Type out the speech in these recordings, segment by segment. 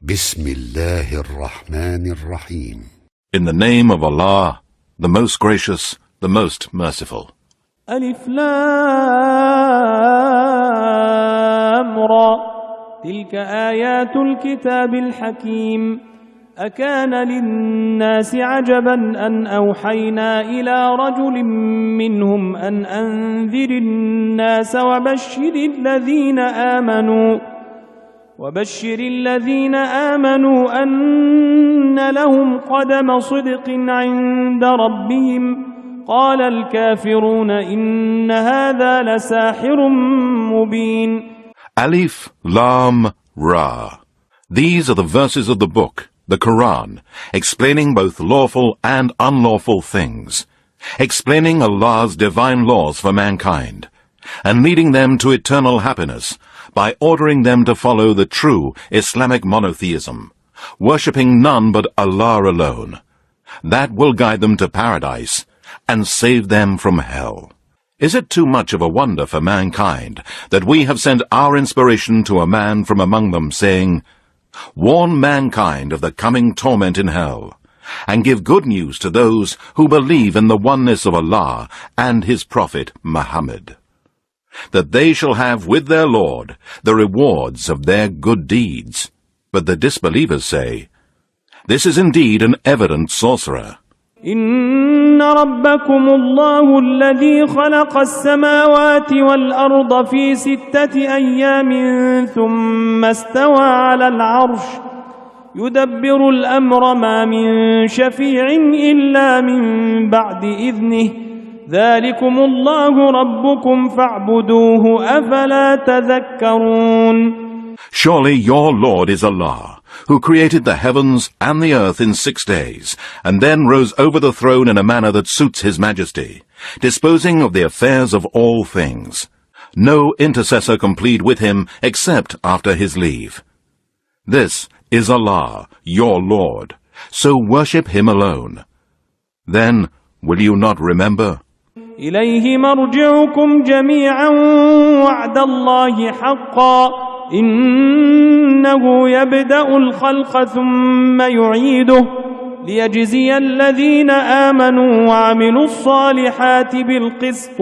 بسم الله الرحمن الرحيم. In the name of Allah, the most gracious, the most merciful. ألف لام را تلك آيات الكتاب الحكيم أكان للناس عجبا أن أوحينا إلى رجل منهم أن أنذر الناس وبشر الذين آمنوا أن لهم قدم صدق عند ربهم قال الكافرون إن هذا لساحر مبين. Alif, Lam, Ra. These are the verses of the book, the Quran, explaining both lawful and unlawful things, explaining Allah's divine laws for mankind, and leading them to eternal happiness by ordering them to follow the true Islamic monotheism, worshipping none but Allah alone. That will guide them to paradise and save them from hell. Is it too much of a wonder for mankind that we have sent our inspiration to a man from among them, saying, "Warn mankind of the coming torment in hell, and give good news to those who believe in the oneness of Allah and His Prophet Muhammad, that they shall have with their Lord the rewards of their good deeds." But the disbelievers say, "This is indeed an evident sorcerer." إن ربكم الله الذي خلق السماوات والأرض في 6 أيام ثم استوى على العرش يدبر الأمر ما من شفيع إلا من بعد إذنه ذلكم الله ربكم فاعبدوه أفلا تذكرون. Surely your Lord is Allah, who created the heavens and the earth in 6 days, and then rose over the throne in a manner that suits His Majesty, disposing of the affairs of all things. No intercessor can plead with Him except after His leave. This is Allah, your Lord, so worship Him alone. Then will you not remember? إليه مرجعكم جميعا وعد الله حقا إنه يبدأ الخلق ثم يعيده ليجزي الذين آمنوا وعملوا الصالحات بالقسط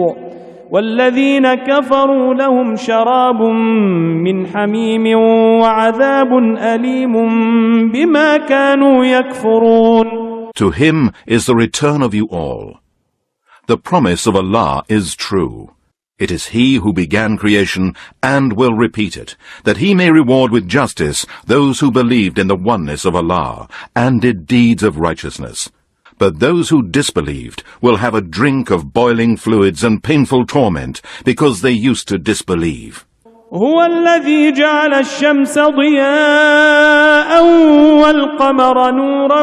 والذين كفروا لهم شراب من حميم وعذاب أليم بما كانوا يكفرون. To Him is the return of you all. The promise of Allah is true. It is He who began creation and will repeat it, that He may reward with justice those who believed in the oneness of Allah and did deeds of righteousness. But those who disbelieved will have a drink of boiling fluids and painful torment because they used to disbelieve. هو الذي جعل الشمس ضياء والقمر نورا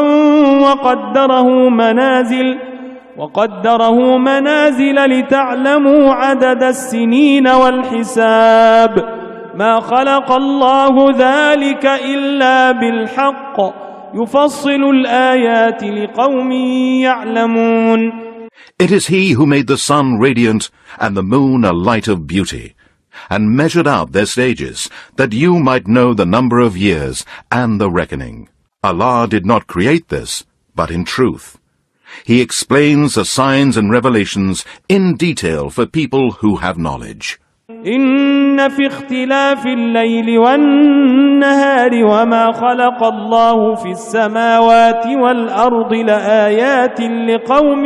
وقدره منازل لتعلموا عدد السنين والحساب ما خلق الله ذلك إلا بالحق يفصل الآيات لقوم يعلمون. It is He who made the sun radiant and the moon a light of beauty, and measured out their stages, that you might know the number of years and the reckoning. Allah did not create this, but in truth. He explains the signs and revelations in detail for people who have knowledge. إن في اختلاف الليل والنهار وما خلق الله في السماوات والأرض لآيات لقوم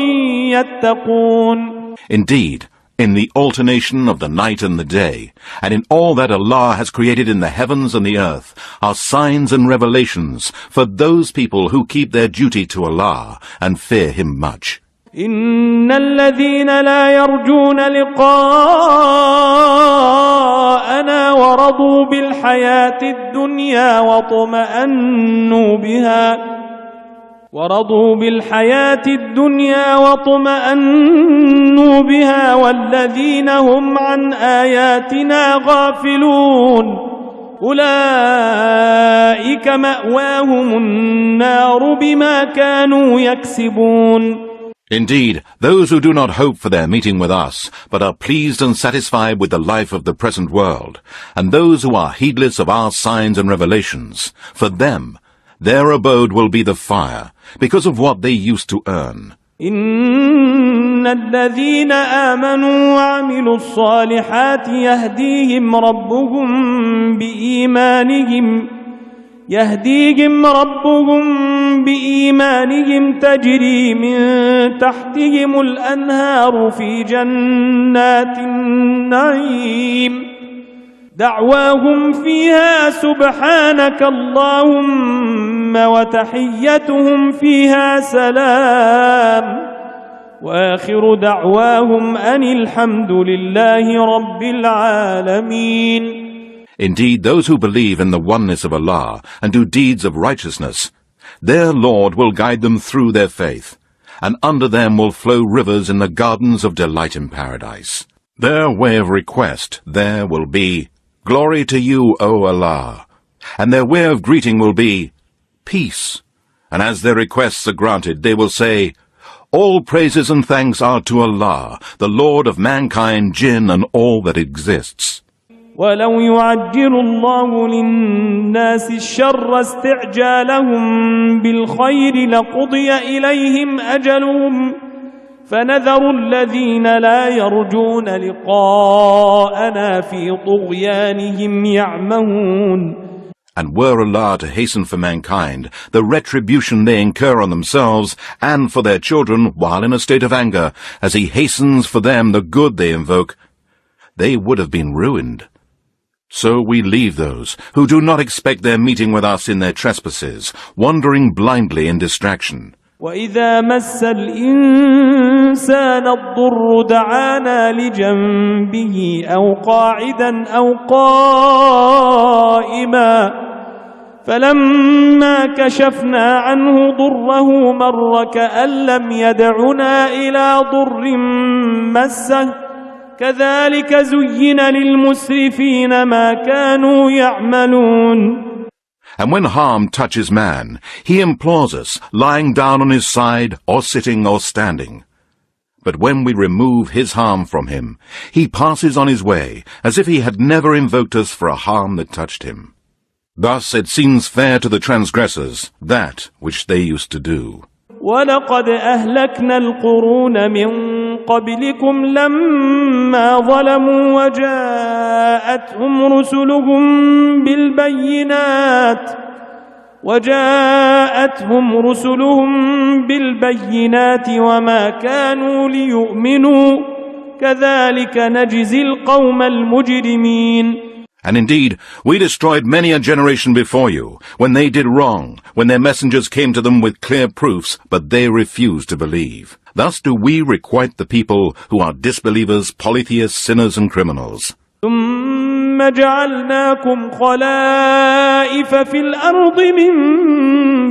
يتقون. Indeed, in the alternation of the night and the day, and in all that Allah has created in the heavens and the earth, are signs and revelations for those people who keep their duty to Allah and fear Him much. إن الذين لا يرجون لقاءنا ورضوا بالحياة الدنيا واطمأنوا بها والذين هم عن آياتنا غافلون أولئك مأواهم النار بما كانوا يكسبون. Indeed, those who do not hope for their meeting with us, but are pleased and satisfied with the life of the present world, and those who are heedless of our signs and revelations, for them, their abode will be the fire, because of what they used to earn. إن الذين آمنوا وعملوا الصالحات يهديهم ربهم بإيمانهم تجري من تحتهم الأنهار في جنات النعيم دعواهم فيها سبحانك اللهم وتحيتهم فيها سلام وآخر دعواهم أن الحمد لله رب العالمين. Indeed, those who believe in the oneness of Allah and do deeds of righteousness, their Lord will guide them through their faith, and under them will flow rivers in the gardens of delight in paradise. Their way of request there will be, Glory to you, O Allah, and their way of greeting will be, Peace, and as their requests are granted, they will say, All praises and thanks are to Allah, the Lord of mankind, jinn, and all that exists. ولو يعجل الله للناس الشر استعجالهم بالخير لقضي إليهم أجلهم فنذر الذين لا يرجون لقاءنا في طغيانهم يعمهون. And were Allah to hasten for mankind the retribution they incur on themselves and for their children while in a state of anger, as He hastens for them the good they invoke, they would have been ruined. So we leave those who do not expect their meeting with us in their trespasses, wandering blindly in distraction. وَإِذَا مَسَّ الْإِنسَانَ الضُّرُّ دَعَانَا لِجَنبِهِ أَوْ قَاعِدًا أَوْ قَائِمًا فَلَمَّا كَشَفْنَا عَنْهُ ضُرَّهُ مَرَّ كَأَن لَّمْ يَدْعُنَا إِلَى ضُرٍّ مَّسَّهُ كذلك زين للمسرفين ما كانوا يعملون. And when harm touches man, he implores us, lying down on his side, or sitting or standing. But when we remove his harm from him, he passes on his way, as if he had never invoked us for a harm that touched him. Thus it seems fair to the transgressors that which they used to do. وَلَقَدْ أَهْلَكْنَا الْقُرُونَ مِنْ قَبْلِكُمْ لَمَّا ظَلَمُوا وجاءتهم رسلهم بالبينات وما كانوا ليؤمنوا كذلك نجزي القوم المجرمين. And indeed, we destroyed many a generation before you, when they did wrong, when their messengers came to them with clear proofs, but they refused to believe. Thus do we requite the people who are disbelievers, polytheists, sinners, and criminals. ثم جعلناكم خلائف في الأرض من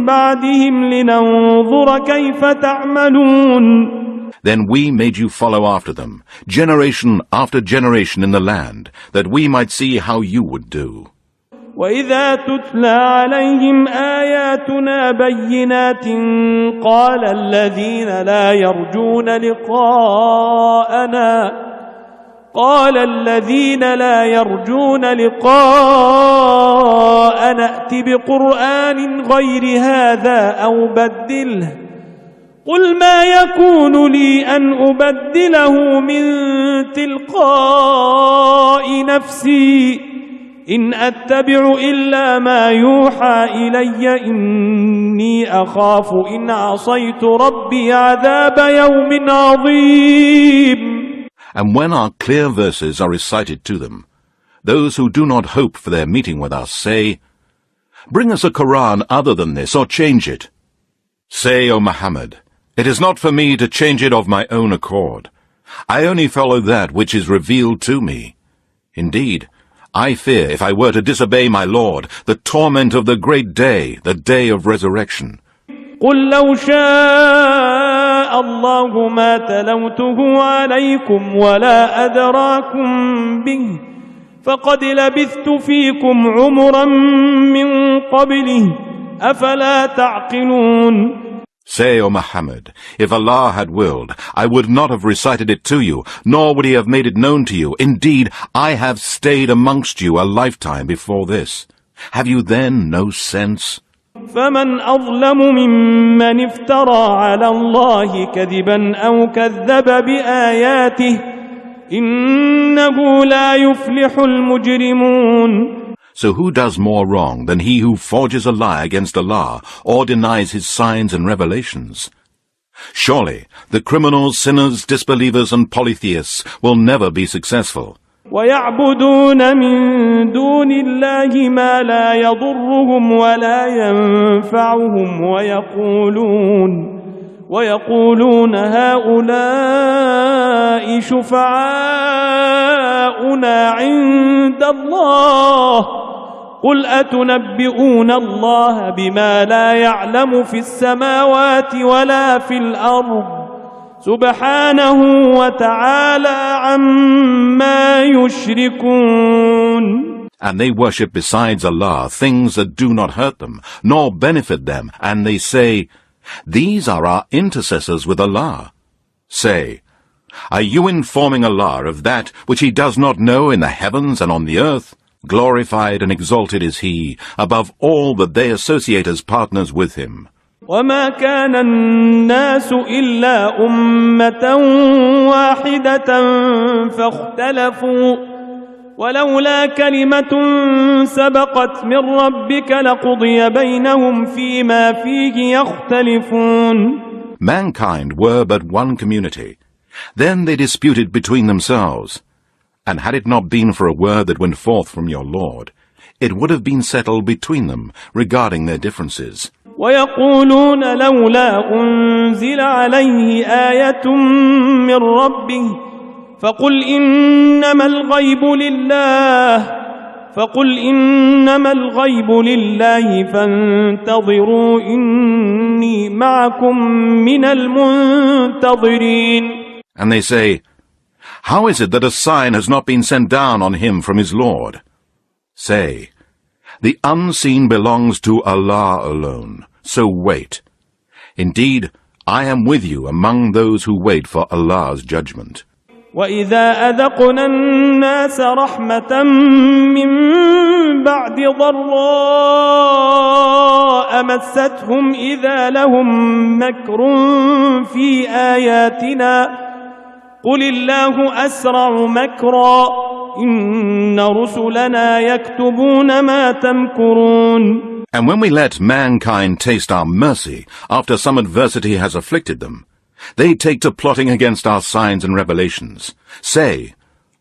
بعدهم لننظر كيف تعملون. Then we made you follow after them, generation after generation in the land, that we might see how you would do. وَإِذَا تُتْلَى عَلَيْهِمْ آيَاتُنَا بَيِّنَاتٍ قَالَ الَّذِينَ لَا يَرْجُونَ لِقَاءَنَا ائْتِ بِقُرْآنٍ غَيْرِ هَذَا أَوْ بَدِّلْهُ قُلْ مَا يَكُونُ لِي أَنْ أُبَدِّلَهُ مِنْ تِلْقَاءِ نَفْسِي إِنْ أَتَّبِعُ إِلَّا مَا يُوحَى إِلَيَّ إِنِّي أَخَافُ إِنْ عَصَيْتُ رَبِّي عَذَابَ يَوْمٍ عَظِيمٍ. And when our clear verses are recited to them, those who do not hope for their meeting with us say, Bring us a Quran other than this, or change it. Say, O Muhammad, it is not for me to change it of my own accord. I only follow that which is revealed to me. Indeed, I fear, if I were to disobey my Lord, the torment of the great day, the day of resurrection. قُلْ لَوْ شَاءَ اللَّهُ مَا تَلَوْتُهُ عَلَيْكُمْ وَلَا أَدْرَاكُمْ بِهِ فَقَدْ لَبِثْتُ فِيكُمْ عُمُرًا مِّن قَبْلِهِ أَفَلَا تَعْقِلُونَ. Say, O Muhammad, if Allah had willed, I would not have recited it to you, nor would he have made it known to you. Indeed, I have stayed amongst you a lifetime before this. Have you then no sense? فمن أظلم ممن افترى على الله كذبا أو كذب بآياته إنه لا يفلح المجرمون. So who does more wrong than he who forges a lie against Allah or denies his signs and revelations? Surely the criminals, sinners, disbelievers and polytheists will never be successful. ويعبدون من دون الله ما لا يضرهم ولا ينفعهم ويقولون هؤلاء شفعاؤنا عند الله قل أتنبئون الله بما لا يعلم في السماوات ولا في الأرض سبحانه وتعالى عما يشركون. And they worship besides Allah things that do not hurt them, nor benefit them, and they say, these are our intercessors with Allah. Say, are you informing Allah of that which He does not know in the heavens and on the earth? Glorified and exalted is He above all that they associate as partners with Him. وما كان الناس إلا أمة واحدة فاختلفوا ولولا كلمة سبقت من ربك لقضي بينهم فيما فيه يختلفون. Mankind were but one community. Then they disputed between themselves. And had it not been for a word that went forth from your Lord, it would have been settled between them regarding their differences. ويقولون لولا أنزل عليه آية من ربه فقل إنما الغيب لله فانتظروا إني معكم من المنتظرين. And they say, how is it that a sign has not been sent down on him from his Lord? Say, the unseen belongs to Allah alone, so wait. Indeed, I am with you among those who wait for Allah's judgment. وَإِذَا أَذَقْنَا النَّاسَ رَحْمَةً مِّن بَعْدِ ضَرَّاءَ مَسَّتْهُمْ إِذَا لَهُم مَّكْرٌ فِي آيَاتِنَا قُلِ اللَّهُ أَسْرَعُ مَكْرًا إِنَّ رُسُلَنَا يَكْتُبُونَ مَا تَمْكُرُونَ. And when we let mankind taste our mercy after some adversity has afflicted them, they take to plotting against our signs and revelations. Say,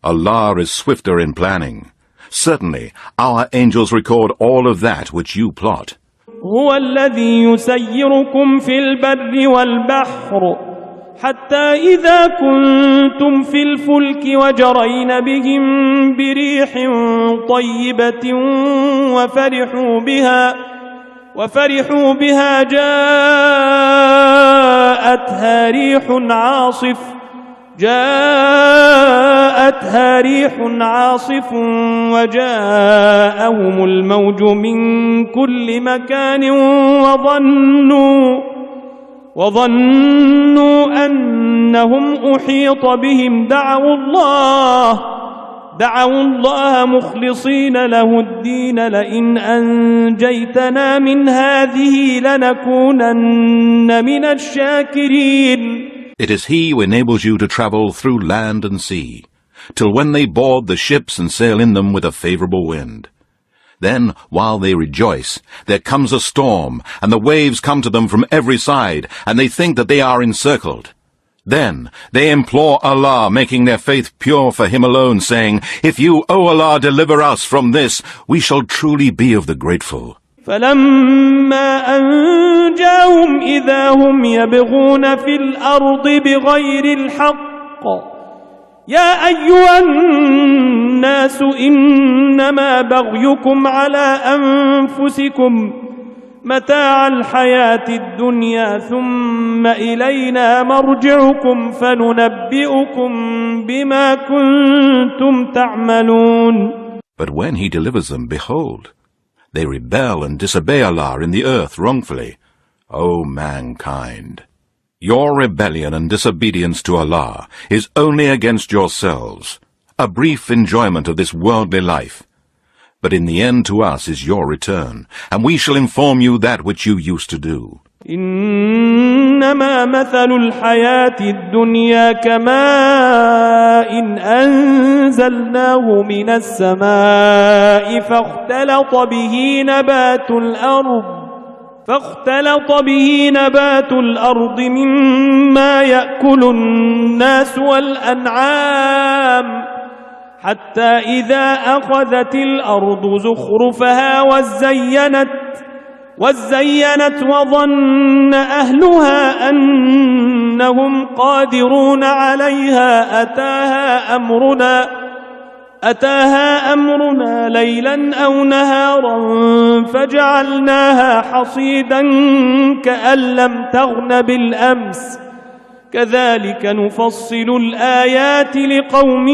Allah is swifter in planning. Certainly, our angels record all of that which you plot. هو الذي يسيركم في البر والبحر حتى إذا كنتم في الفلك وجرين بهم بريح طيبة وفرحوا بها جاءتها ريح عاصف وجاءهم الموج من كل مكان وظنوا أنهم أحيط بهم دعوا الله مخلصين له الدين لئن أنجيتنا من هذه لنكونن من الشاكرين. It is He who enables you to travel through land and sea, till when they board the ships and sail in them with a favorable wind. Then, while they rejoice, there comes a storm, and the waves come to them from every side, and they think that they are encircled. Then they implore Allah, making their faith pure for Him alone, saying, if you, O Allah, deliver us from this, we shall truly be of the grateful. فَلَمَّا أَنْجَاهُمْ إِذَا هُمْ يَبْغُونَ فِي الْأَرْضِ بِغَيْرِ الْحَقِّ يَا أَيُّهَا النَّاسُ إِنَّمَا بَغْيُكُمْ عَلَى أَنفُسِكُمْ متاع الحياة الدنيا ثم إلينا مرجعكم فننبئكم بما كنتم تعملون. But when He delivers them, behold, they rebel and disobey Allah in the earth wrongfully. O mankind! Your rebellion and disobedience to Allah is only against yourselves, a brief enjoyment of this worldly life. But in the end to us is your return, and we shall inform you that which you used to do. إنما مثل الحياة الدنيا كماء أنزلناه من السماء فاختلط به نبات الأرض مما يأكل الناس والأنعام حتى إذا أخذت الأرض زخرفها وزينت وظن أهلها أنهم قادرون عليها أتاها أمرنا ليلا أو نهارا فجعلناها حصيدا كأن لم تغن بالأمس كذلك نفصل الآيات لقوم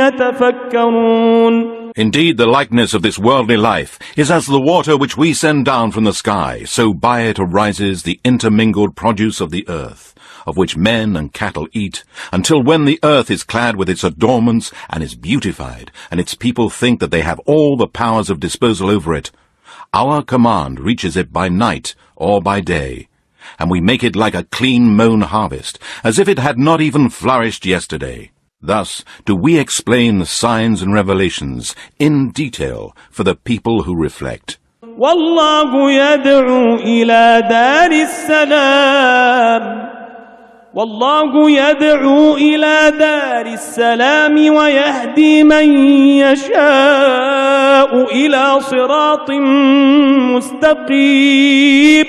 يتفكرون. Indeed, the likeness of this worldly life is as the water which we send down from the sky, so by it arises the intermingled produce of the earth, of which men and cattle eat, until when the earth is clad with its adornments and is beautified, and its people think that they have all the powers of disposal over it, our command reaches it by night or by day, and we make it like a clean-mown harvest, as if it had not even flourished yesterday. Thus do we explain the signs and revelations in detail for the people who reflect. والله يدعو إلى دار السلام ويهدي من يشاء إلى صراط مستقيم.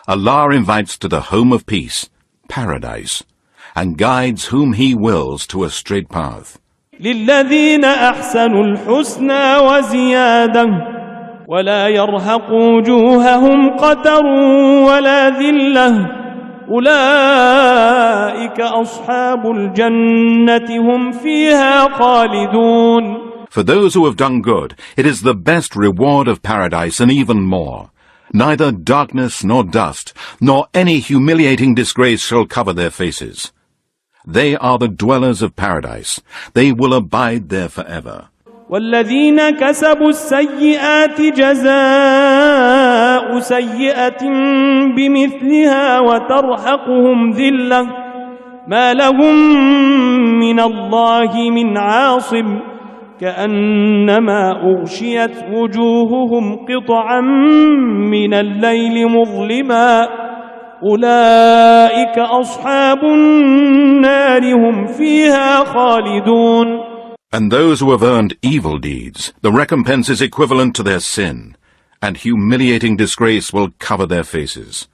Allah invites to the home of peace, paradise, and guides whom He wills to a straight path. للذين أحسنوا الحسنى وزيادة ولا يرهق وجوههم قتر ولا ذلة أولئك أصحاب الجنة هم فيها خالدون. For those who have done good, it is the best reward of paradise and even more. Neither darkness nor dust, nor any humiliating disgrace shall cover their faces. They are the dwellers of paradise. They will abide there forever. والذين كسبوا السيئات جزاء سيئة بمثلها وترهقهم ذلة ما لهم من الله من عاصم كأنما أغشيت وجوههم قطعا من الليل مظلما أولئك أصحاب النار هم فيها خالدون. And those who have earned evil deeds, the recompense is equivalent to their sin, and humiliating disgrace will cover their faces.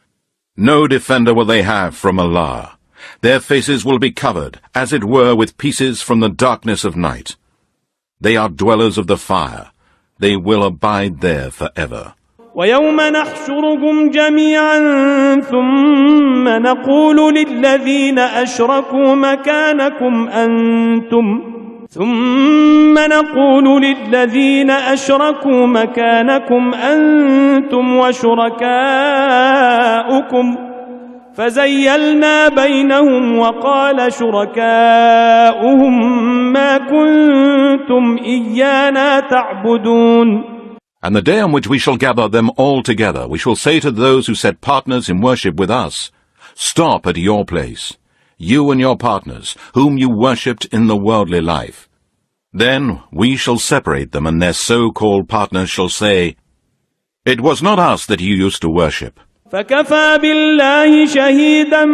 No defender will they have from Allah. Their faces will be covered, as it were, with pieces from the darkness of night. They are dwellers of the fire. They will abide there forever. ويوم نحشرهم جميعا ثم نقول للذين أشركوا مكانكم أنتم وشركاؤكم فزيلنا بينهم وقال شركاؤهم ما كنتم إيانا تعبدون. And the day on which we shall gather them all together, we shall say to those who set partners in worship with us, stop at your place, you and your partners, whom you worshipped in the worldly life. Then we shall separate them, and their so-called partners shall say, it was not us that you used to worship. فكفى بالله شهيدا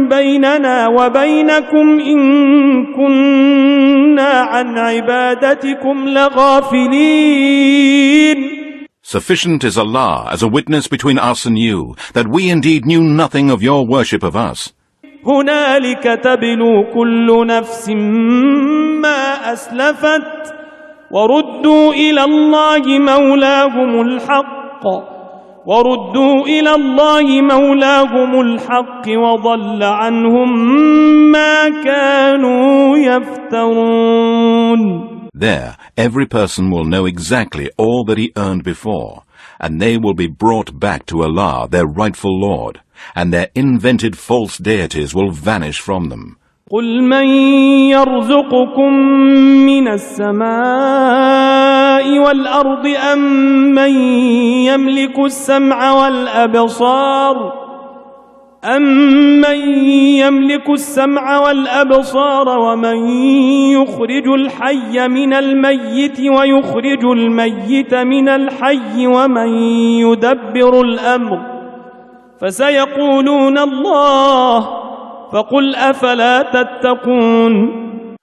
بيننا وبينكم إن كنا عن عبادتكم لغافلين. Sufficient is Allah as a witness between us and you, that we indeed knew nothing of your worship of us. هنالك تبلو كل نفس ما أسلفت وردوا إلى الله مولاهم الحق وضل عنهم ما كانوا يفترون. There, every person will know exactly all that he earned before, and they will be brought back to Allah, their rightful Lord, and their invented false deities will vanish from them. قل من يرزقكم من السماء والأرض أم من يملك السمع والأبصار ومن يخرج الحي من الميت ويخرج الميت من الحي ومن يدبر الأمر فسيقولون الله فقل أفلا تتقون.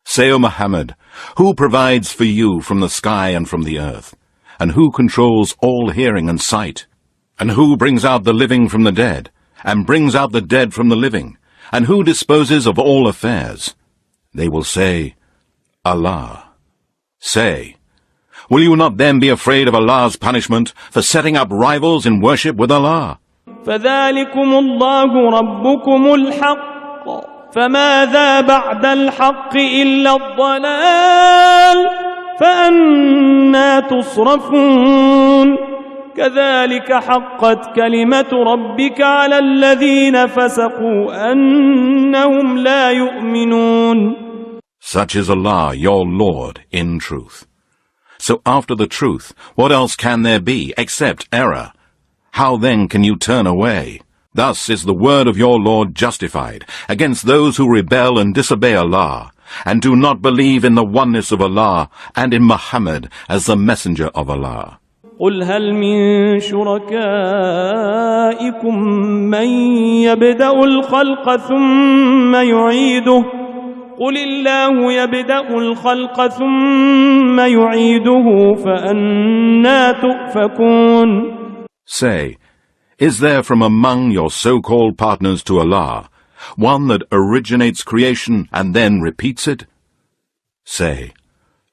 Say, O Muhammad, who provides for you from the sky and from the earth, and who controls all hearing and sight, and who brings out the living from the dead, and brings out the dead from the living, and who disposes of all affairs? They will say, Allah. Say, will you not then be afraid of Allah's punishment for setting up rivals in worship with Allah? فذلكم الله ربكم الحق فماذا بعد الحق إلا الضلال فأنى تصرفون كذلك حقت كلمة ربك على الذين فسقوا أنهم لا يؤمنون. Such is Allah, your Lord, in truth. So after the truth, what else can there be except error? How then can you turn away? Thus is the word of your Lord justified against those who rebel and disobey Allah, and do not believe in the oneness of Allah and in Muhammad as the messenger of Allah. قل هل من شركائكم من يبدأ الخلق ثم يعيده قل الله يبدأ الخلق ثم يعيده فأنى تؤفكون. Say, is there from among your so-called partners to Allah one that originates creation and then repeats it? Say,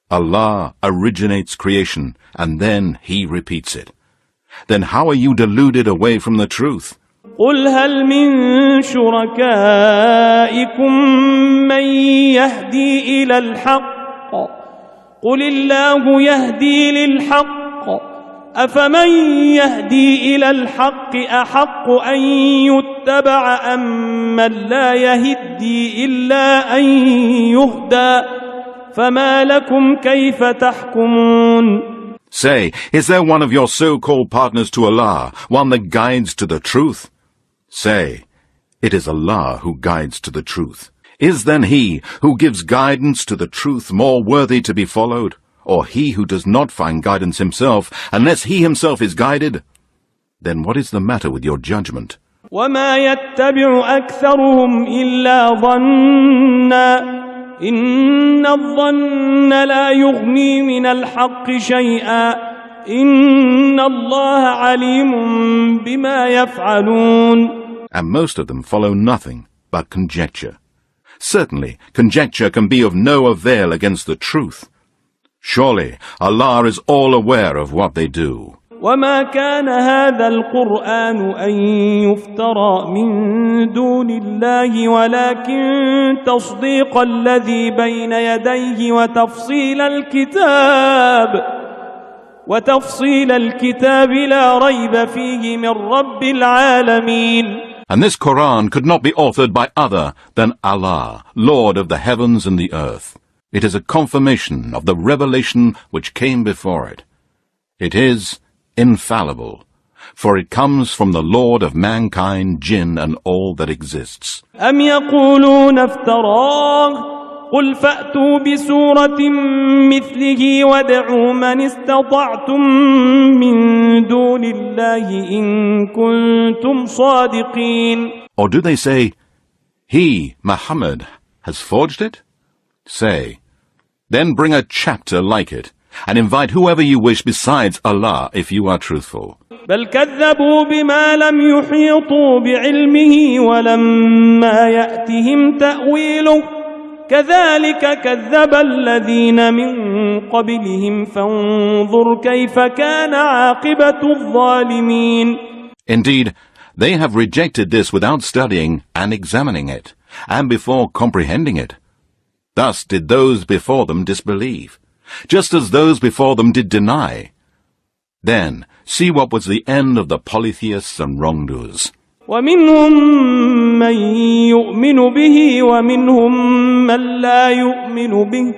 Allah originates creation and then He repeats it. Then how are you deluded away from the truth? قل هل من شركائكم من يهدي إلى الحق قل الله يهدي للحق أفمن يهدي إلى الحق أحق أن يتبع أم من لا يهدي إلا أن يهدى فما لكم كيف تحكمون. Say, is there one of your so-called partners to Allah, one that guides to the truth? Say, it is Allah who guides to the truth. Is then He who gives guidance to the truth more worthy to be followed, or he who does not find guidance himself unless he himself is guided? Then what is the matter with your judgment? وما يتبع أكثرهم إلا ظنا إن الظن لا يغني من الحق شيئا إن الله عليم بما يفعلون. And most of them follow nothing but conjecture. Certainly, conjecture can be of no avail against the truth. Surely, Allah is all aware of what they do. وما كان هذا القرآن أن يفترى من دون الله ولكن تصديق الذي بين يديه وتفصيل الكتاب لا ريب فيه من رب العالمين. And this Quran could not be authored by other than Allah, Lord of the heavens and the earth. It is a confirmation of the revelation which came before it. It is infallible, for it comes from the Lord of mankind, jinn, and all that exists. أم يقولون افتراه قل فأتوا بسورة مثله وادعوا من استطعتم من دون الله إن كنتم صادقين. Or do they say, he, Muhammad, has forged it? Say, then bring a chapter like it, and invite whoever you wish besides Allah if you are truthful. بل كذبوا بما لم يحيطوا بعلمه ولما يأتهم تأويله كذلك كذب الذين من قبلهم فانظر كيف كان عاقبة الظالمين. Indeed, they have rejected this without studying and examining it, and before comprehending it. Thus did those before them disbelieve, just as those before them did deny. Then see what was the end of the polytheists and wrongdoers. ومنهم من يؤمن به ومنهم من لا يؤمن به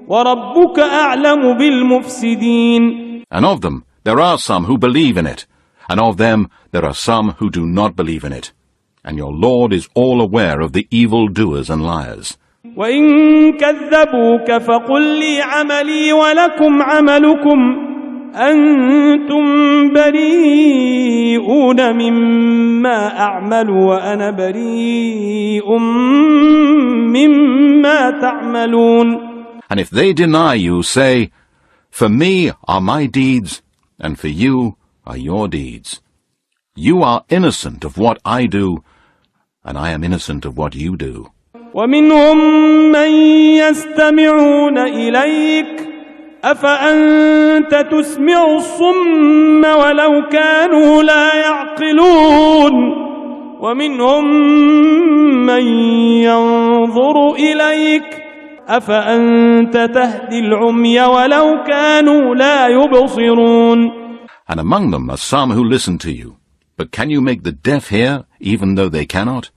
وربك أعلم بالمفسدين. And of them there are some who believe in it, and of them there are some who do not believe in it. And your Lord is all aware of the evildoers and liars. وإن كذبوك فقل لي عملي ولكم عملكم أنتم بريئون مما أعمل وأنا بريء مما تعملون. And if they deny you, say, for me are my deeds, and for you are your deeds. You are innocent of what I do, and I am innocent of what you do. ومنهم من يستمعون إليك أفأنت تسمع الصم ولو كانوا لا يعقلون ومنهم من ينظر إليك أفأنت تهدي العمي ولو كانوا لا يبصرون. And among them are some who listen to you. But can you make the deaf hear, even though they cannot?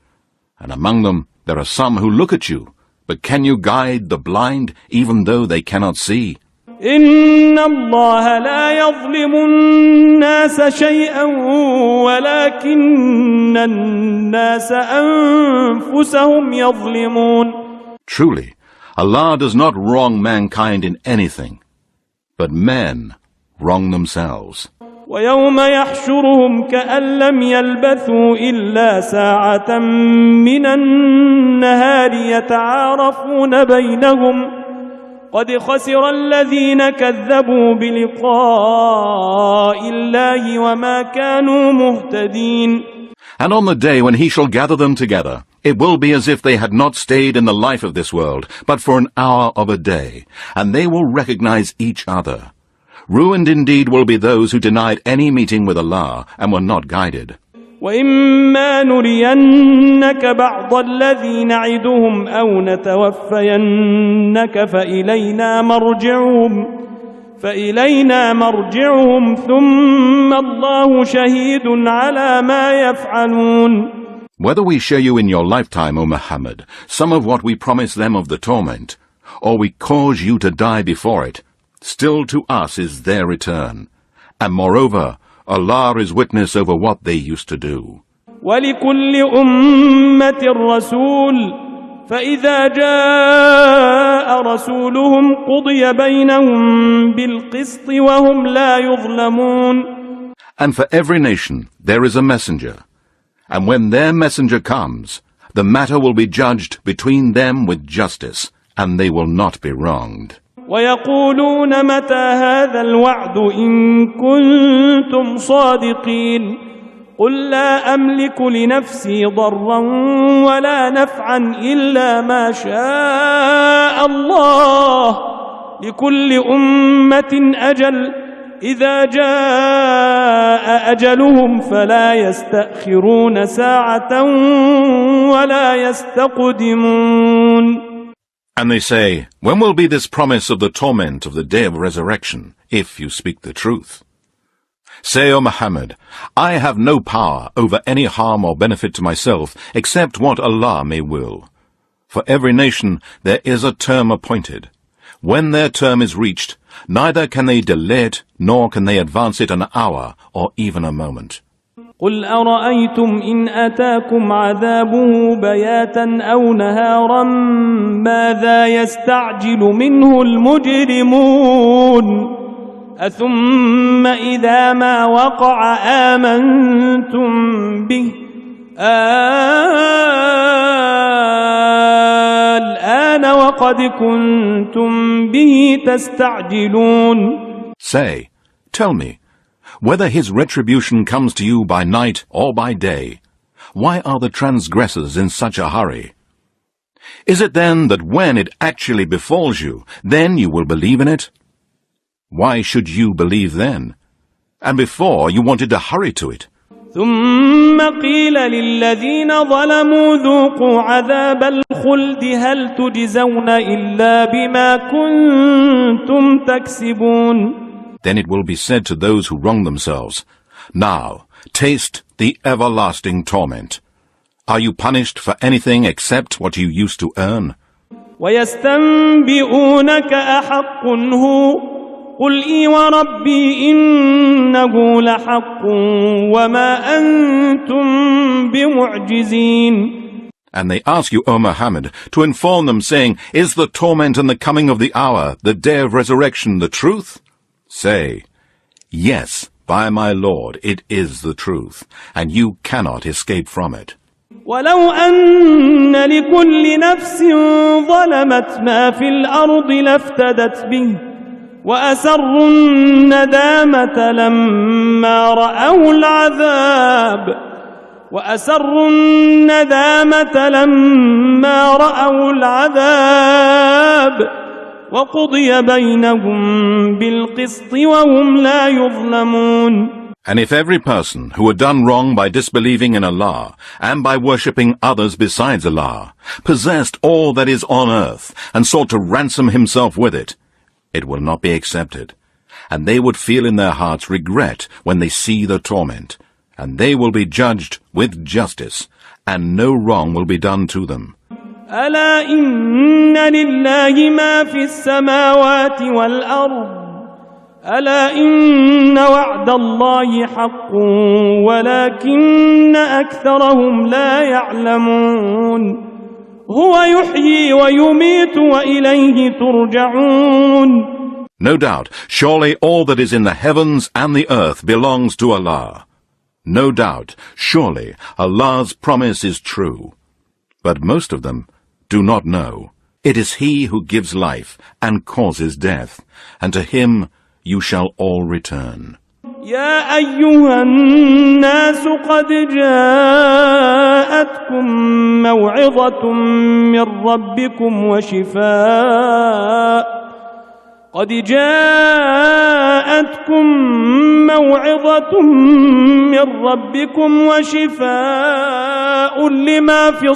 And among them there are some who look at you. But can you guide the blind, even though they cannot see? إن الله لا يظلم الناس شيئا ولكن الناس أنفسهم يظلمون. Truly, Allah does not wrong mankind in anything, but men wrong themselves. ويوم يحشرهم كأن لم يلبثوا إلا ساعة من النهار يتعارفون بينهم قد خسر الذين كذبوا بلقاء الله وما كانوا مهتدين. And on the day when he shall gather them together, it will be as if they had not stayed in the life of this world, but for an hour of a day, and they will recognize each other. Ruined indeed will be those who denied any meeting with Allah and were not guided. وإما نرينك بعض الذي نعدهم أو نتوفينك فإلينا مرجعهم ثم الله شهيد على ما يفعلون. Whether we show you in your lifetime, O Muhammad, some of what we promise them of the torment, or we cause you to die before it, still to us is their return. And moreover, Allah is witness over what they used to do. وَلِكُلِّ أُمَّةٍ رَسُولٌ فَإِذَا جَاءَ رَسُولُهُمْ قُضِيَ بَيْنَهُمْ بِالْقِسْطِ وَهُمْ لَا يُظْلَمُونَ. And for every nation there is a messenger, and when their messenger comes, the matter will be judged between them with justice, and they will not be wronged. ويقولون متى هذا الوعد إن كنتم صادقين قل لا أملك لنفسي ضرا ولا نفعا إلا ما شاء الله لكل أمة أجل إذا جاء أجلهم فلا يستأخرون ساعة ولا يستقدمون. And they say, when will be this promise of the torment of the day of resurrection, if you speak the truth? Say, O Muhammad, I have no power over any harm or benefit to myself, except what Allah may will. For every nation there is a term appointed. When their term is reached, neither can they delay it, nor can they advance it an hour or even a moment. قل أرأيتم إن أتاكم عذابه بياتا أو نهارا ماذا يستعجل منه المجرمون أثم إذا ما وقع آمنتم به الآن وقد كنتم به تستعجلون. Say, tell me, whether his retribution comes to you by night or by day, why are the transgressors in such a hurry? Is it then that when it actually befalls you, then you will believe in it? Why should you believe then? And before you wanted to hurry to it. ثم قيل للذين ظلموا ذوقوا عذاب الخلد هل تجزون إلا بما كنتم تكسبون. Then it will be said to those who wrong themselves, "Now, taste the everlasting torment. Are you punished for anything except what you used to earn?" ويستنبئونك أحق هو قل إي وربي إنه لحق وما أنتم بمعجزين. And they ask you, O Muhammad, to inform them, saying, "Is the torment and the coming of the hour, the day of resurrection, the truth?" Say, "Yes, by my Lord, it is the truth, and you cannot escape from it." ولو أن لكل نفس ظلمت ما في الأرض لافتدت به وأسروا الندامة لما رأوا العذاب وقضي بينهم بالقسط وهم لا يظلمون. And if every person who had done wrong by disbelieving in Allah and by worshipping others besides Allah possessed all that is on earth and sought to ransom himself with it, it will not be accepted. And they would feel in their hearts regret when they see the torment, and they will be judged with justice, and no wrong will be done to them. ألا إن لله ما في السماوات والأرض ألا إن وعد الله حق ولكن أكثرهم لا يعلمون هو يحيي ويميت وإليه ترجعون. No doubt, surely all that is in the heavens and the earth belongs to Allah. No doubt, surely Allah's promise is true. But most of them do not know. It is He who gives life and causes death, and to Him you shall all return. يا أيها الناس قد جاءتكم موعظة من ربكم وشفاء لما في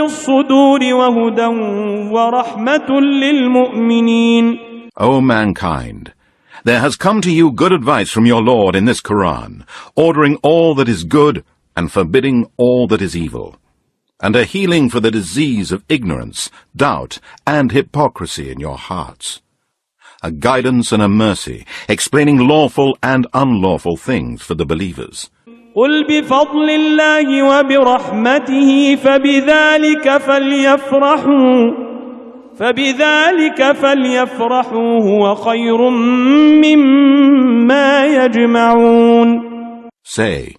الصدور وهدى ورحمة للمؤمنين. O mankind, there has come to you good advice from your Lord in this Quran, ordering all that is good and forbidding all that is evil, and a healing for the disease of ignorance, doubt, and hypocrisy in your hearts, a guidance and a mercy, explaining lawful and unlawful things for the believers. قل بفضل الله وبرحمته فبذلك فليفرحوا هو خير مما يجمعون. Say,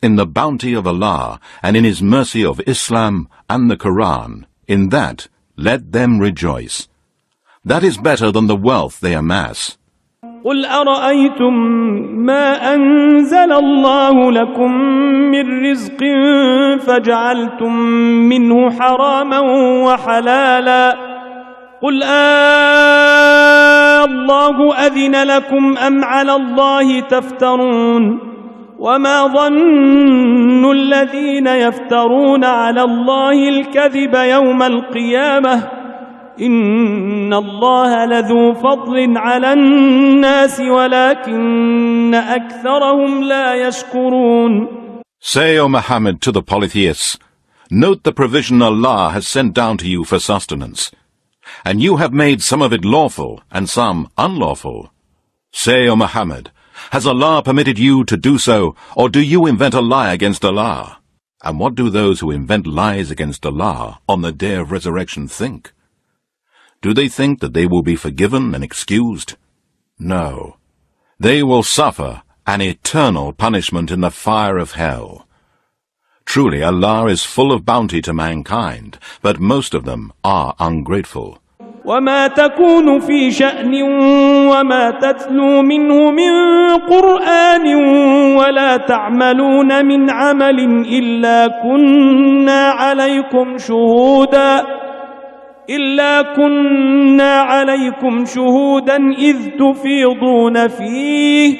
in the bounty of Allah and in His mercy of Islam and the Quran, in that let them rejoice. That is better than the wealth they amass. قل أرأيتم ما أنزل الله لكم من رزق فجعلتم منه حراما وحلالا قل الله أذن لكم أم على الله تفترون وما ظن الذين يفترون على الله الكذب يوم القيامة إن الله لذو فضل على الناس ولكن أكثرهم لا يشكرون. Say, O Muhammad, to the polytheists, note the provision Allah has sent down to you for sustenance, and you have made some of it lawful and some unlawful. Say, O Muhammad, has Allah permitted you to do so, or do you invent a lie against Allah? And what do those who invent lies against Allah on the day of resurrection think? Do they think that they will be forgiven and excused? No. They will suffer an eternal punishment in the fire of hell. Truly, Allah is full of bounty to mankind, but most of them are ungrateful. وما تكون في شأن وما تتلو منه من قرآن ولا تعملون من عمل إلا كنا عليكم شهودا إذ تفيضون فيه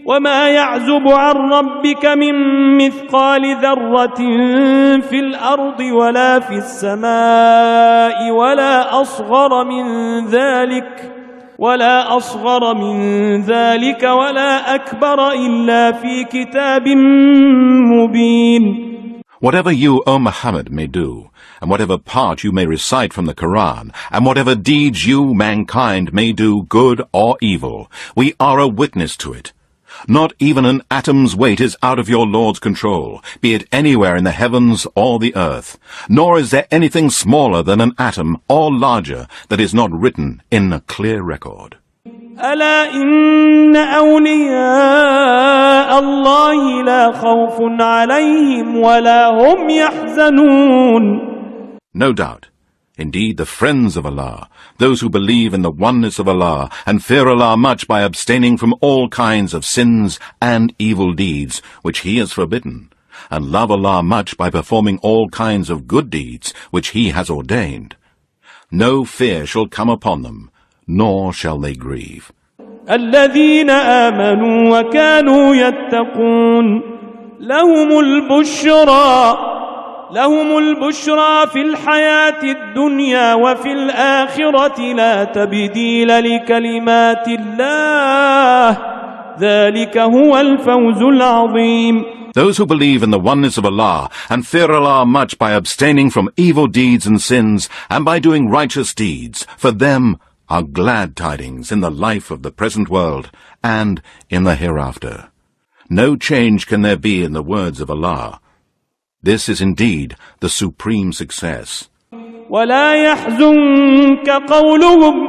وما يعزب عن ربك من مثقال ذرة في الأرض ولا في السماء ولا أصغر من ذلك ولا أكبر إلا في كتاب مبين. Whatever you, O Muhammad, may do, and whatever part you may recite from the Quran, and whatever deeds you, mankind, may do, good or evil, we are a witness to it. Not even an atom's weight is out of your Lord's control, be it anywhere in the heavens or the earth, nor is there anything smaller than an atom or larger that is not written in a clear record. ألا إن أولياء الله لا خوف عليهم ولا هم يحزنون. No doubt. Indeed, the friends of Allah, those who believe in the oneness of Allah and fear Allah much by abstaining from all kinds of sins and evil deeds which He has forbidden, and love Allah much by performing all kinds of good deeds which He has ordained, no fear shall come upon them, nor shall they grieve. الذين آمنوا وكانوا يتقون لهم البشرى في الحياة الدنيا وفي الآخرة لا تبديل لكلمات الله ذلك هو الفوز العظيم. Those who believe in the oneness of Allah and fear Allah much by abstaining from evil deeds and sins and by doing righteous deeds, for them are glad tidings in the life of the present world and in the hereafter. No change can there be in the words of Allah. This is indeed the supreme success. ولا يحزنك قولهم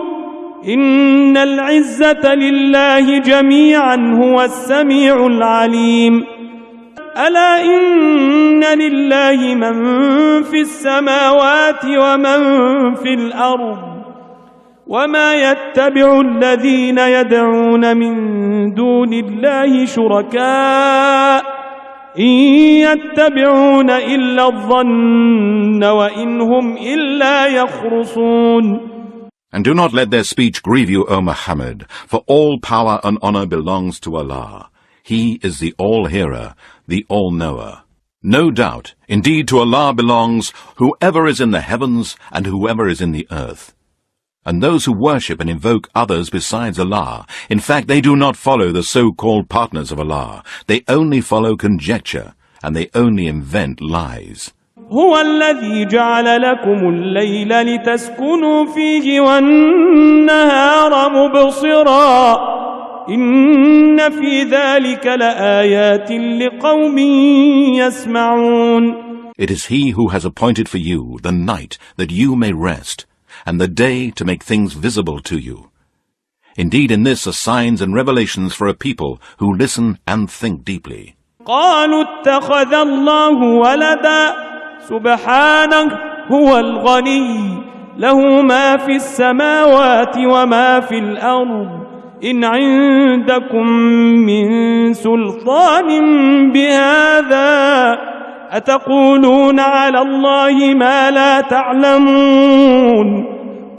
إن العزة لله جميعا هو السميع العليم. ألا إن لله من في السماوات ومن في الأرض وما يتبع الذين يدعون من دون الله شركاء إن يتبعون إلا الظن وإن هم إلا يخرصون. And do not let their speech grieve you, O Muhammad, for all power and honor belongs to Allah. He is the all-hearer, the all-knower. No doubt, indeed to Allah belongs whoever is in the heavens and whoever is in the earth. And those who worship and invoke others besides Allah, in fact they do not follow the so-called partners of Allah. They only follow conjecture, and they only invent lies. هو الذي جعل لكم الليل لتسكنوا فيه والنهار مبصرا إن في ذلك لآيات لقوم يسمعون. It is He who has appointed for you the night that you may rest, and the day to make things visible to you. Indeed, in this are signs and revelations for a people who listen and think deeply. قالوا اتخذ الله ولدا سبحانه هو الغني له ما في السماوات وما في الأرض إن عندكم من سلطان بهذا أتقولون على الله ما لا تعلمون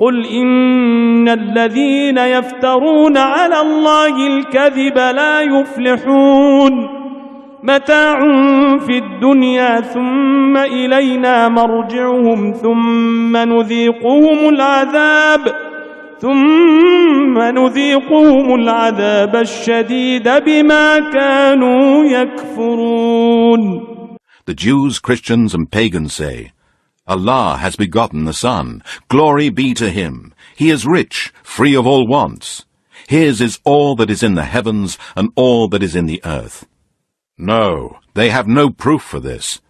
قل إن الذين يفترون على الله الكذب لا يفلحون متاع في الدنيا ثم إلينا مرجعهم ثم نذيقهم العذاب الشديد بما كانوا يكفرون. The Jews, Christians, and pagans say, Allah has begotten the Son. Glory be to Him. He is rich, free of all wants. His is all that is in the heavens and all that is in the earth. No, they have no proof for this.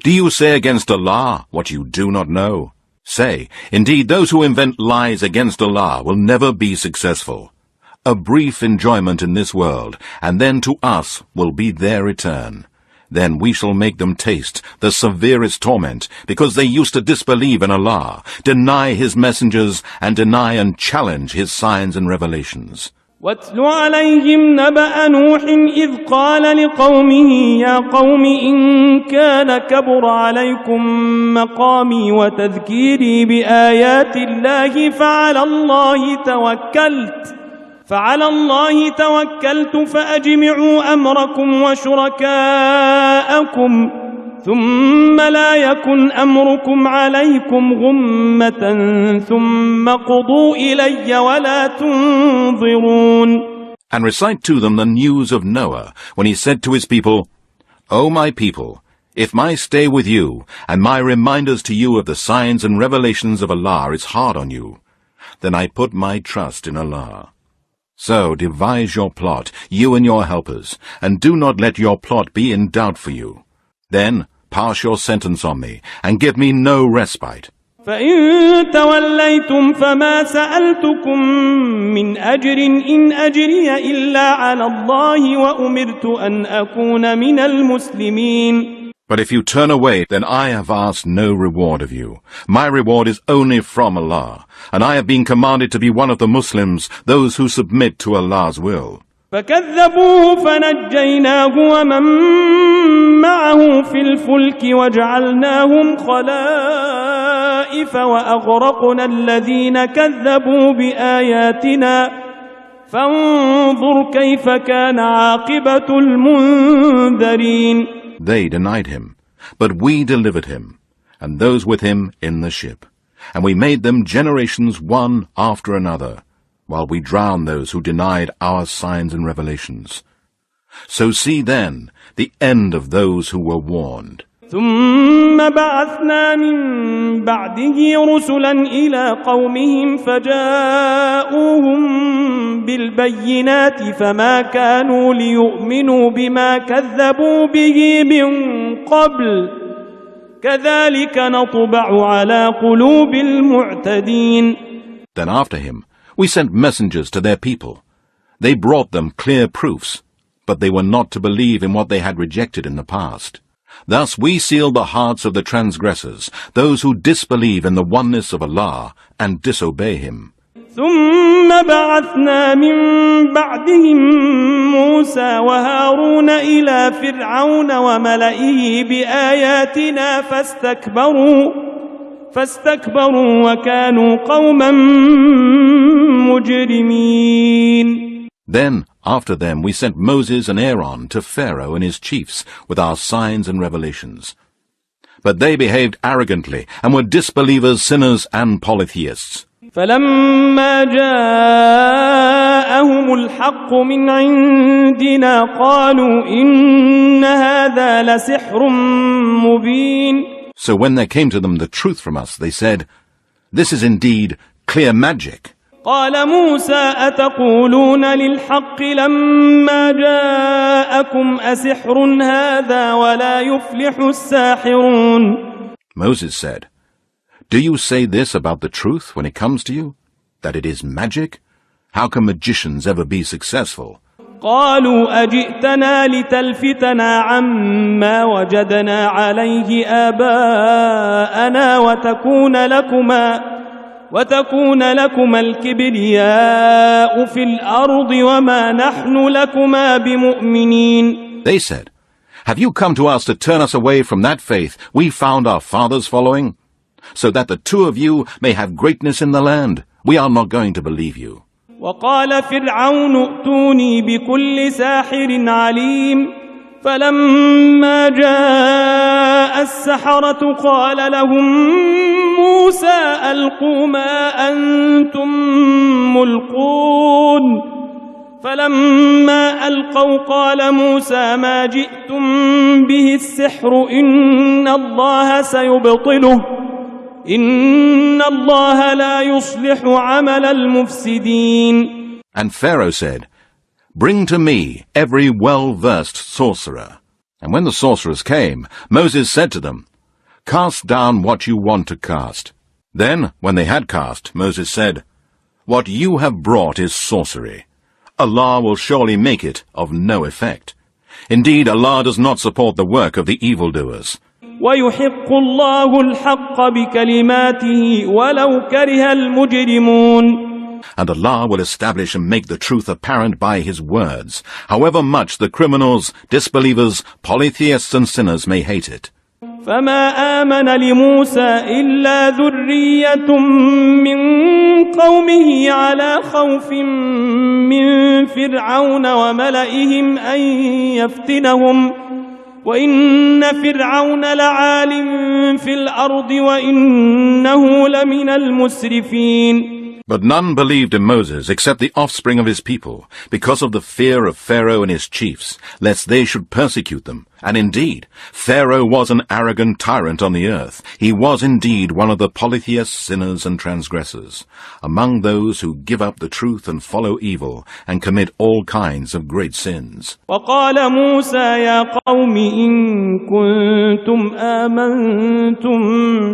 Do you say against Allah what you do not know? Say, indeed, those who invent lies against Allah will never be successful. A brief enjoyment in this world, and then to us will be their return. Then we shall make them taste the severest torment, because they used to disbelieve in Allah, deny His messengers, and deny and challenge His signs and revelations. واتل عليهم نبأ نوح إذ قال لقومه يا قوم إن كان كبر عليكم مقامي وتذكيري بآيات الله فعلى فعلى الله توكلت فأجمعوا أمركم وشركاءكم ثم لا يكن أمركم عليكم غمة ثم قضوا إلي ولا تنظرون. And recite to them the news of Noah, when he said to his people, O my people, if my stay with you, and my reminders to you of the signs and revelations of Allah is hard on you, then I put my trust in Allah. So devise your plot, you and your helpers, and do not let your plot be in doubt for you. Then pass your sentence on me, and give me no respite. فإن توليتم فما سألتكم من أجر إن أجري إلا على الله وأمرت أن أكون من المسلمين. But if you turn away, then I have asked no reward of you. My reward is only from Allah, and I have been commanded to be one of the Muslims, those who submit to Allah's will. فكذبوه فنجيناه ومن معه في الفلك وجعلناهم خلائف وأغرقنا الذين كذبوا بآياتنا فانظر كيف كان عاقبة المنذرين. They denied him, but we delivered him, and those with him in the ship, and we made them generations one after another, while we drowned those who denied our signs and revelations. So see then the end of those who were warned. ثم بعثنا من بعده رسلا إلى قومهم فجاءوهم بالبينات فما كانوا ليؤمنوا بما كذبوا به من قبل كذلك نطبع على قلوب المعتدين. Then after him we sent messengers to their people. They brought them clear proofs, but they were not to believe in what they had rejected in the past. Thus we sealed the hearts of the transgressors, those who disbelieve in the oneness of Allah and disobey Him. ثم بعثنا من بعدهم موسى وهارون إلى فرعون وملئه بآياتنا فاستكبروا وكانوا قوما مجرمين. Then, after them, we sent Moses and Aaron to Pharaoh and his chiefs with our signs and revelations. But they behaved arrogantly and were disbelievers, sinners, and polytheists. فلما جاءهم الحق من عندنا قالوا إن هذا لسحر مبين. So when there came to them the truth from us, they said, This is indeed clear magic. قال موسى أتقولون للحق لما جاءكم أسحر هذا ولا يفلح الساحرون. Moses said, Do you say this about the truth when it comes to you? That it is magic? How can magicians ever be successful? قالوا أجئتنا لتلفتنا عما وجدنا عليه آباءنا وتكون لكما الكبرياء في الأرض وما نحن لكما بمؤمنين. They said, Have you come to us to turn us away from that faith we found our fathers following, so that the two of you may have greatness in the land? We are not going to believe you. وقال فرعون ائتوني بكل ساحر عليم فلما جاء السحرة قال لهم موسى ألقوا ما أنتم ملقون فلما ألقوا قال موسى ما جئتم به السحر إن الله سيبطله إن الله لا يصلح عمل المفسدين. And Pharaoh said, Bring to me every well-versed sorcerer. And when the sorcerers came, Moses said to them, Cast down what you want to cast. Then, when they had cast, Moses said, What you have brought is sorcery. Allah will surely make it of no effect. Indeed, Allah does not support the work of the evildoers. ويحق الله الحق بكلماته ولو كره المجرمون. And Allah will establish and make the truth apparent by His words, however much the criminals, disbelievers, polytheists and sinners may hate it. فما آمن لموسى إلا ذرية من قومه على خوف من فرعون وملئهم أن يفتنهم وإن فرعون لعال في الأرض وإنه لمن المسرفين. But none believed in Moses except the offspring of his people, because of the fear of Pharaoh and his chiefs, lest they should persecute them. And indeed, Pharaoh was an arrogant tyrant on the earth. He was indeed one of the polytheist sinners and transgressors, among those who give up the truth and follow evil, and commit all kinds of great sins. وقال موسى يا قوم إن كنتم آمنتم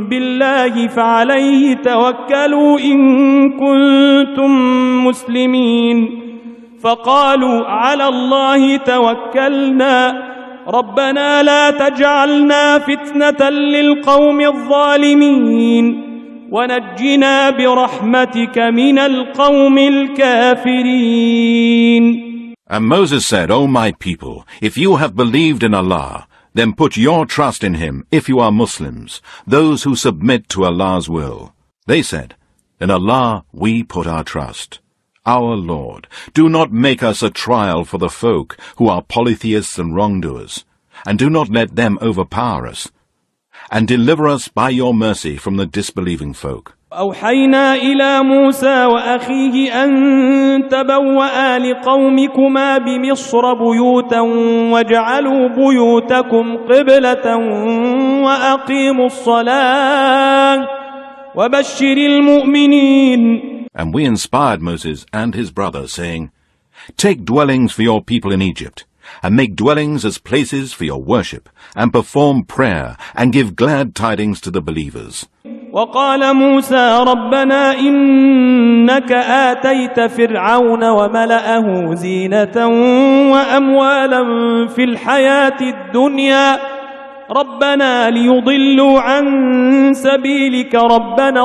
بالله فعليه توكلوا إن كنتم مسلمين فقالوا على الله توكلنا ربنا لا تجعلنا فتنة للقوم الظالمين ونجنا برحمتك من القوم الكافرين. And Moses said, O my people, if you have believed in Allah, then put your trust in Him if you are Muslims, those who submit to Allah's will. They said, in Allah we put our trust. Our Lord, do not make us a trial for the folk who are polytheists and wrongdoers, and do not let them overpower us, and deliver us by your mercy from the disbelieving folk. أوحينا إلى موسى وأخيه أن تبوأ لقومكما بمصر بيوتا واجعلوا بيوتكم قبلة وأقيموا الصلاة وبشر المؤمنين. And we inspired Moses and his brother, saying, Take dwellings for your people in Egypt, and make dwellings as places for your worship, and perform prayer, and give glad tidings to the believers. وقال موسى ربنا إنك آتيت فرعون وملأه زينة وأموالا في الحياة الدنيا ربنا ليضلوا عن سبيلك ربنا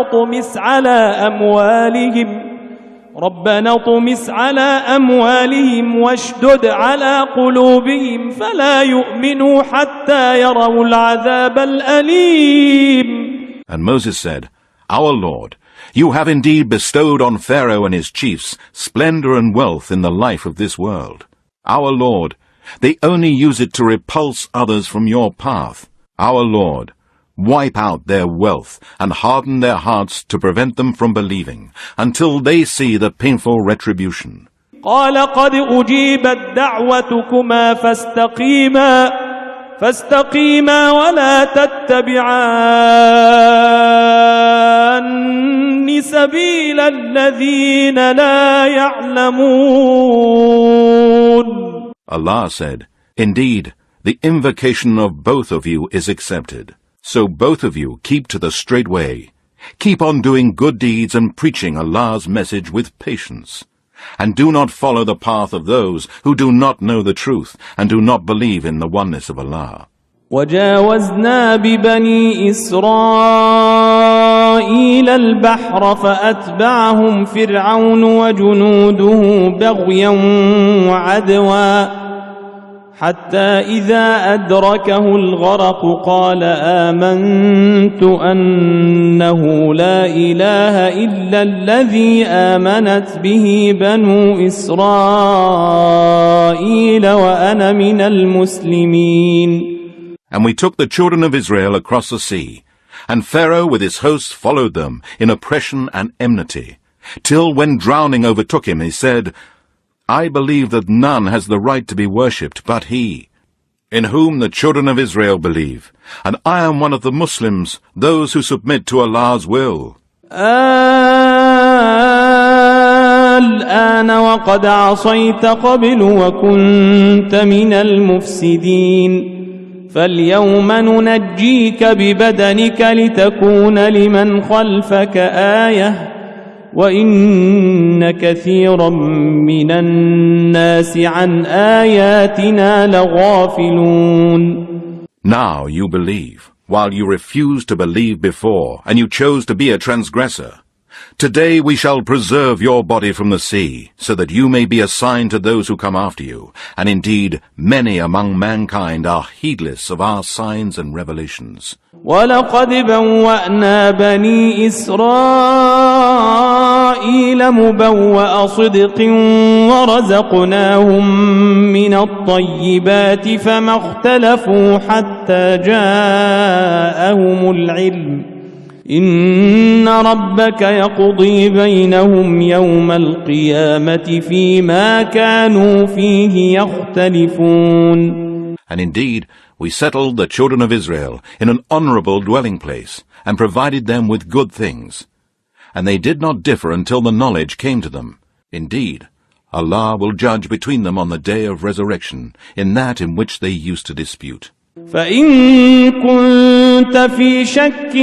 اطمس على أموالهم واشدد على قلوبهم فلا يؤمنوا حتى يروا العذاب الأليم. And Moses said, Our Lord, you have indeed bestowed on Pharaoh and his chiefs splendor and wealth in the life of this world. Our Lord, they only use it to repulse others from your path. Our Lord, wipe out their wealth and harden their hearts to prevent them from believing until they see the painful retribution. قال قد أجيبت دعوتكما فاستقيما ولا تتبعان سبيل الذين لا يعلمون. Allah said, Indeed, the invocation of both of you is accepted. So both of you keep to the straight way. Keep on doing good deeds and preaching Allah's message with patience. And do not follow the path of those who do not know the truth and do not believe in the oneness of Allah. وجاوزنا ببني إسرائيل البحر فأتبعهم فرعون وجنوده بغيا وعدوا حتى إذا أدركه الغرق قال آمنت أنه لا إله إلا الذي آمنت به بنو إسرائيل وأنا من المسلمين. And we took the children of Israel across the sea, and Pharaoh with his hosts followed them in oppression and enmity, till when drowning overtook him he said, I believe that none has the right to be worshipped but He, in whom the children of Israel believe, and I am one of the Muslims, those who submit to Allah's will. الآن وقد عصيت قبل وكنت من المفسدين فاليوم ننجيك ببدنك لتكون لمن خلفك آية وإن كثيرا من الناس عن آياتنا لغافلون. Now you believe, while you refused to believe before, and you chose to be a transgressor. Today we shall preserve your body from the sea, so that you may be a sign to those who come after you. And indeed, many among mankind are heedless of our signs and revelations. وَلَقَدْ بَوَّأْنَا بَنِي إِسْرَائِيلَ مُبَوَّأَ صِدْقٍ وَرَزَقْنَاهُم مِّنَ الطَّيِّبَاتِ فَمَا اخْتَلَفُوا حَتَّى جَاءَهُمُ الْعِلْمُ إِنَّ رَبَّكَ يَقْضِي بَيْنَهُمْ يَوْمَ الْقِيَامَةِ فِيمَا كَانُوا فِيهِ يَخْتَلِفُونَ. And indeed, we settled the children of Israel in an honorable dwelling place, and provided them with good things. And they did not differ until the knowledge came to them. Indeed, Allah will judge between them on the day of resurrection, in that in which they used to dispute. فَإِن كُنتَ فِي شَكٍّ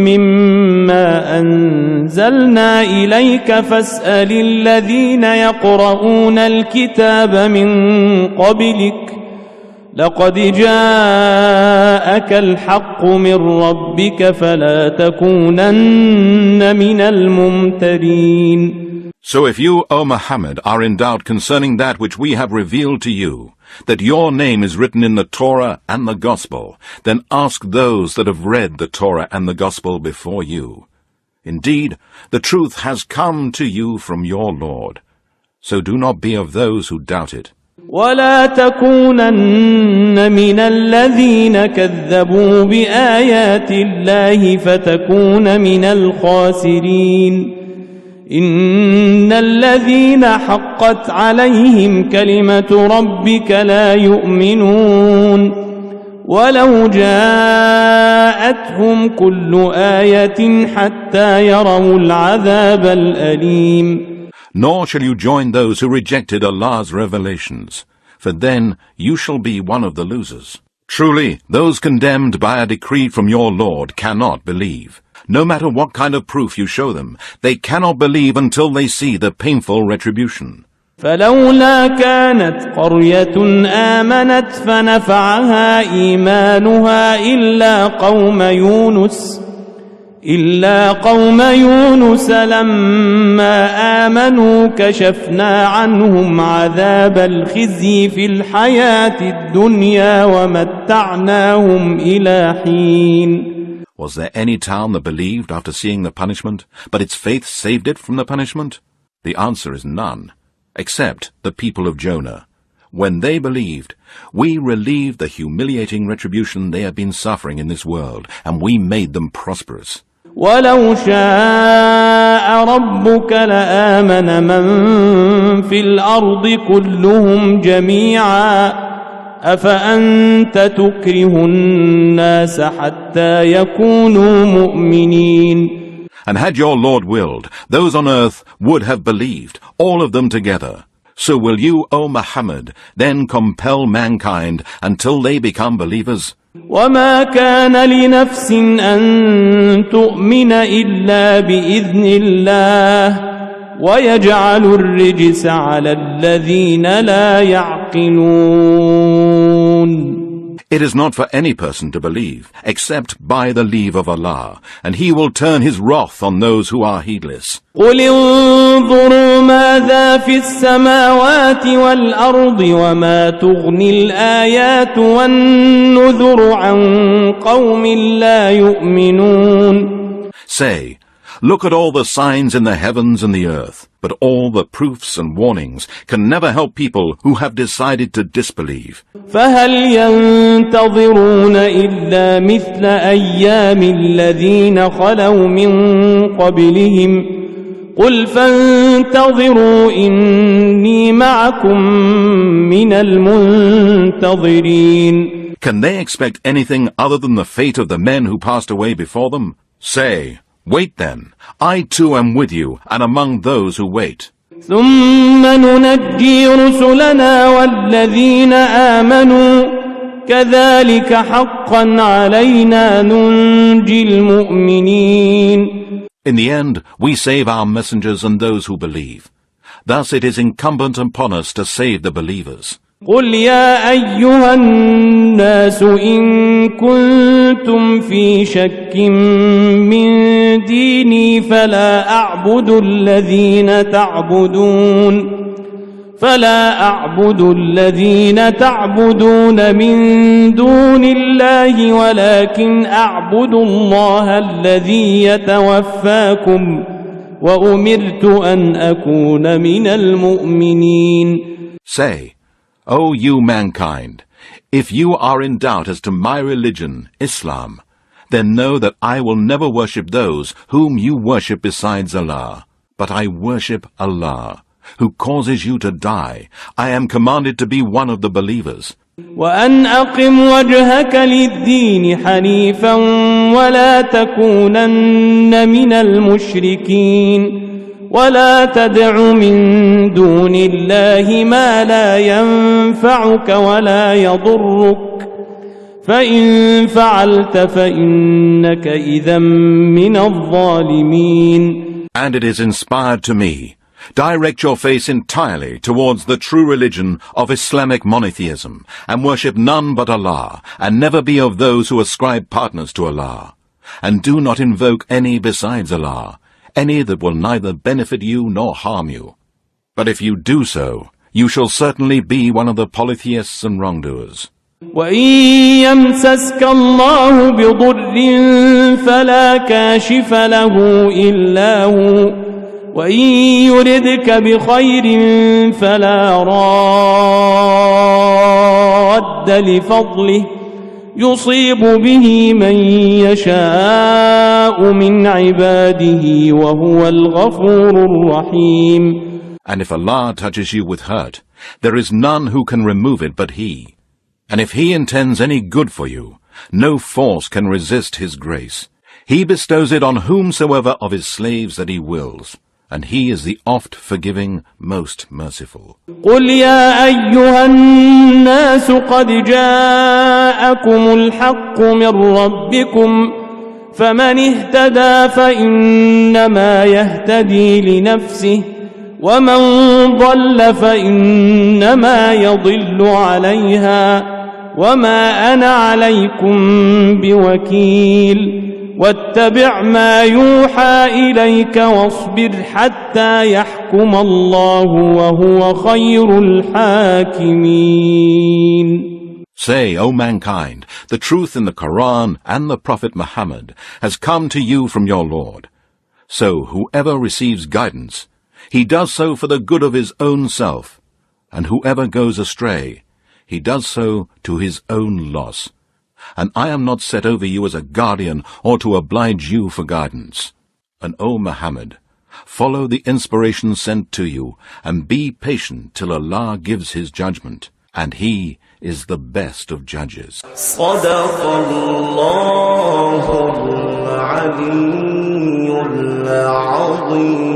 مِّمَّا أَنزَلْنَا إِلَيْكَ فَاسْأَلِ الَّذِينَ يَقْرَؤُونَ الْكِتَابَ مِن قَبْلِكَ لقد جاءك الحق من ربك فلا تكونن من الممترين. So if you, O Muhammad, are in doubt concerning that which we have revealed to you, that your name is written in the Torah and the Gospel, then ask those that have read the Torah and the Gospel before you. Indeed, the truth has come to you from your Lord. So do not be of those who doubt it. ولا تكونن من الذين كذبوا بآيات الله فتكون من الخاسرين. إن الذين حقت عليهم كلمة ربك لا يؤمنون ولو جاءتهم كل آية حتى يروا العذاب الأليم. Nor shall you join those who rejected Allah's revelations, for then you shall be one of the losers. Truly, those condemned by a decree from your Lord cannot believe. No matter what kind of proof you show them, they cannot believe until they see the painful retribution. فلولا كانت قرية آمنت فنفعها إيمانها إلا قوم يونس لما آمنوا كشفنا عنهم عذاب الخزي في الحياة الدنيا ومتعناهم إلى حين. Was there any town that believed after seeing the punishment, but its faith saved it from the punishment? The answer is none, except the people of Jonah. When they believed, we relieved the humiliating retribution they had been suffering in this world, and we made them prosperous. ولو شاء ربك لآمن من في الأرض كلهم جميعا أفأنت تكره الناس حتى يكونوا مؤمنين. And had your Lord willed, those on earth would have believed, all of them together. So will you, O Muhammad, then compel mankind until they become believers? وما كان لنفس أن تؤمن إلا بإذن الله ويجعل الرجس على الذين لا يعقلون. It is not for any person to believe, except by the leave of Allah, and He will turn His wrath on those who are heedless. قل انظروا ماذا في السماوات والأرض وما تغني الآيات والنذر عن قوم لا يؤمنون. Say, look at all the signs in the heavens and the earth, but all the proofs and warnings can never help people who have decided to disbelieve. فهل ينتظرون إلا مثل أيام الذين خلوا من قبلهم قل فانتظروا إني معكم من المنتظرين. Can they expect anything other than the fate of the men who passed away before them? Say, wait then, I too am with you and among those who wait. ثم ننجي رسلنا والذين آمنوا كذلك حقا علينا ننجي المؤمنين. In the end, we save our messengers and those who believe. Thus it is incumbent upon us to save the believers. قل يا أيها الناس إن كنتم في شك من ديني فلا أعبد الذين تعبدون من دون الله ولكن أعبد الله الذي يتوفاكم وأمرت أن أكون من المؤمنين. Say, O you mankind, if you are in doubt as to my religion, Islam, then know that I will never worship those whom you worship besides Allah, but I worship Allah, who causes you to die. I am commanded to be one of the believers. وأن أقم وجهك للدين حنيفا ولا تكونن من المشركين ولا تدع من دون الله ما لا ينفعك ولا يضرك فإن فعلت فإنك إذا من الظالمين. And it is inspired to me. Direct your face entirely towards the true religion of Islamic monotheism, and worship none but Allah, and never be of those who ascribe partners to Allah. And do not invoke any besides Allah, any that will neither benefit you nor harm you. But if you do so, you shall certainly be one of the polytheists and wrongdoers. وَإِن يَمْسَسْكَ اللَّهُ بِضُرٍّ فَلَا كَاشِفَ لَهُ إِلَّا هُوَ وَإِن يُرِدْكَ بِخَيْرٍ فَلَا رَادَّ لِفَضْلِهِ يُصِيبُ بِهِ مَن يَشَاءُ مِنْ عِبَادِهِ وَهُوَ الْغَفُورُ الرَّحِيمُ. And if Allah touches you with hurt, there is none who can remove it but He. And if He intends any good for you, no force can resist His grace. He bestows it on whomsoever of His slaves that He wills. And He is the oft-forgiving, most merciful. قُلْ يَا أَيُّهَا النَّاسُ قَدْ جَاءَكُمُ الْحَقُّ مِنْ رَبِّكُمْ فَمَنِ اهْتَدَى فَإِنَّمَا يَهْتَدِي لِنَفْسِهِ وَمَنْ ضَلَّ فَإِنَّمَا يَضِلُّ عَلَيْهَا وَمَا أَنَا عَلَيْكُمْ بِوَكِيلٍ. واتبع ما يوحى إليك واصبر حتى يحكم الله وهو خير الحاكمين. Say, O mankind, the truth in the Quran and the Prophet Muhammad has come to you from your Lord. So whoever receives guidance, he does so for the good of his own self, and whoever goes astray, he does so to his own loss. And I am not set over you as a guardian or to oblige you for guidance. And O Muhammad, follow the inspiration sent to you, and be patient till Allah gives His judgment, and He is the best of judges. صدق الله العلي العظيم.